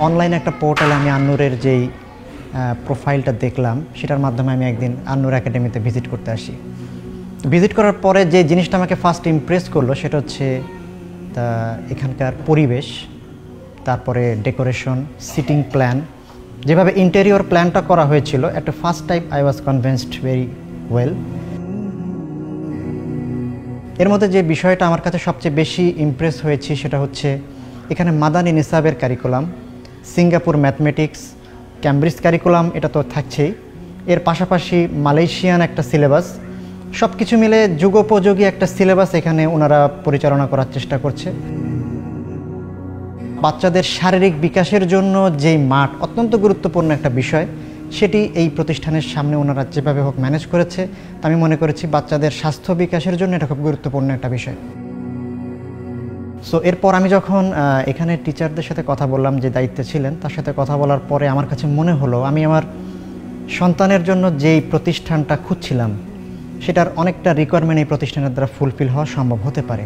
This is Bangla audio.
অনলাইনে একটা পোর্টালে আমি আন্নুরের যেই প্রোফাইলটা দেখলাম, সেটার মাধ্যমে আমি একদিন আন্নুর একাডেমিতে ভিজিট করতে আসি। ভিজিট করার পরে যে জিনিসটা আমাকে ফার্স্ট ইমপ্রেস করলো সেটা হচ্ছে এখানকার পরিবেশ, তারপরে ডেকোরেশন, সিটিং প্ল্যান, যেভাবে ইন্টেরিয়র প্ল্যানটা করা হয়েছিল, একটা first time I was convinced very well. এর মধ্যে যে বিষয়টা আমার কাছে সবচেয়ে বেশি ইমপ্রেস হয়েছে সেটা হচ্ছে এখানে মাদানী নিসাবের curriculum, Singapore mathematics, Cambridge curriculum, এটা তো থাকছেই, এর পাশাপাশি মালয়েশিয়ান একটা সিলেবাস, সব কিছু মিলে যুগোপযোগী একটা সিলেবাস এখানে ওনারা পরিচালনা করার চেষ্টা করছে। বাচ্চাদের শারীরিক বিকাশের জন্য যেই মাঠ অত্যন্ত গুরুত্বপূর্ণ একটা বিষয়, সেটি এই প্রতিষ্ঠানের সামনে ওনারা যেভাবে হোক ম্যানেজ করেছে। আমি মনে করেছি বাচ্চাদের স্বাস্থ্য বিকাশের জন্য এটা খুব গুরুত্বপূর্ণ একটা বিষয়। সো এরপর আমি যখন এখানে টিচারদের সাথে কথা বললাম, যে দায়িত্বে ছিলেন, তার সাথে কথা বলার পরে আমার কাছে মনে হলো আমি আমার সন্তানের জন্য যেই প্রতিষ্ঠানটা খুঁজছিলাম সেটার অনেকটা রিকোয়ারমেন্ট এই প্রতিষ্ঠানের দ্বারা ফুলফিল হওয়া সম্ভব হতে পারে।